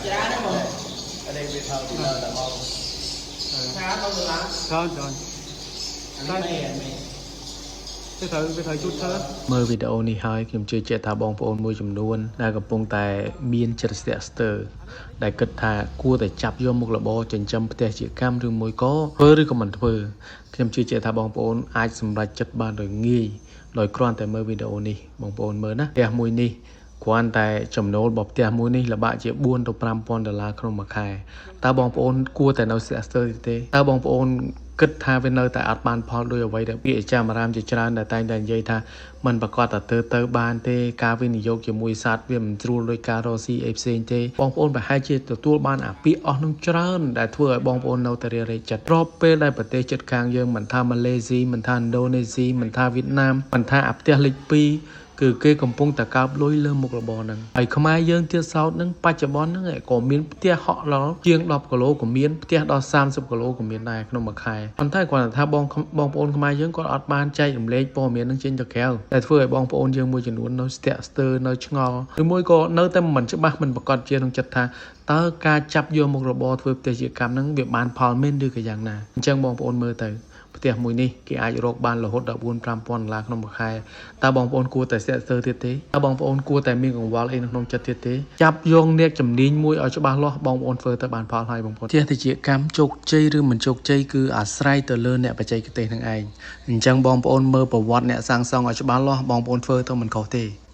giá đấy mà ở đây về thao thì là màu khá không được lắm Thôi rồi anh mày cái thời chút thôi មើលវីដេអូនេះហើយខ្ញុំជឿជាក់ថាបងប្អូនមួយចំនួនដែលកំពុងតែមានចិត្តស្ទាក់ស្ទើរដែលគិតថាគួរតែចាប់យកមុខរបរចិញ្ចឹមផ្ទះជាកម្មឬមួយក៏ធ្វើឬក៏មិនធ្វើខ្ញុំជឿជាក់ថាបងប្អូនអាចសម្រេចចិត្តបានដោយងាយដោយគ្រាន់តែមើលវីដេអូនេះបងប្អូនមើលណាផ្ទះមួយនេះគ្រាន់តែចំណូលរបស់ផ្ទះមួយនេះលបាក់ជា4ទៅ5,000ដុល្លារក្នុងមួយខែតើបងប្អូនគួរតែនៅស្ទាក់ស្ទើរទេតើបងប្អូនគិតថាវានៅតែអត់បានផលដោយអ្វីដែលពាក្យអាចារ្យអារាមជាច្រើនដែលតែងតែនិយាយថាมันប្រកាសតែទៅបានទេការវិនិយោគជាមួយសត្វវាមិនស្រួលដោយការរកស៊ីអីផ្សេងទេបងប្អូនប្រហែលជាទទួលបានអាពាក្យអស់នឹងច្រើនដែលធ្វើឲ្យបងប្អូននៅតែរារែកចិត្តរាប់ពេលដែលប្រទេសជិតខាងយើងមិនថាម៉ាឡេស៊ីមិនថាឥណ្ឌូនេស៊ីមិនថាវៀតណាមមិនថាអាផ្ទះលេខ2គឺគេកំពុងតែកើបលុយលើមុខរបរហ្នឹងហើយខ្មែរយើងទៀតសោតហ្នឹងបច្ចុប្បន្នហ្នឹងក៏មានផ្ទះហក់ដល់ជាង10គីឡូក៏មានផ្ទះដល់30គីឡូក៏មានដែរក្នុងមួយខែប៉ុន្តែគាត់ថាបងប្អូនខ្មែរយើងគាត់អត់បានចែករំលែកព័ត៌មានហ្នឹងចេញទៅក្រៅតែធ្វើឲ្យបងប្អូនយើងមួយចំនួននៅស្ទាក់ស្ទើរនៅឆ្ងល់ឬមួយក៏នៅតែមិនច្បាស់មិនប្រកាសជាក្នុងចិត្តថាតើការចាប់យកមុខរបរធ្វើផ្ទះជាកម្មហ្នឹងវាបានផលមែនឬក៏យ៉ាងណាអញ្ចឹងបងប្អូនមើលទៅផ្ទះមួយនេះគេអាចរកបានរហូតដល់ 4-5,000 ដុល្លារក្នុងមួយខែតើបងប្អូនគួរតែស្ទាក់ស្ទើរទៀតទេតើបងប្អូនគួរតែមានកង្វល់អីនៅក្នុងចិត្តទៀតទេចាប់យកអ្នកជំនាញមួយឲ្យច្បាស់លាស់បងប្អូនធ្វើទៅបានផលហើយបងប្អូនផ្ទះតិចកម្មជោគជ័យឬមិនជោគជ័យគឺអាស្រ័យទៅលើអ្នកបច្ចេកទេសនឹងឯងអញ្ចឹងបងប្អូនមើលប្រវត្តិអ្នកសាងសង់ឲ្យច្បាស់លាស់បងប្អូនធ្វើទៅមិនខុសទេ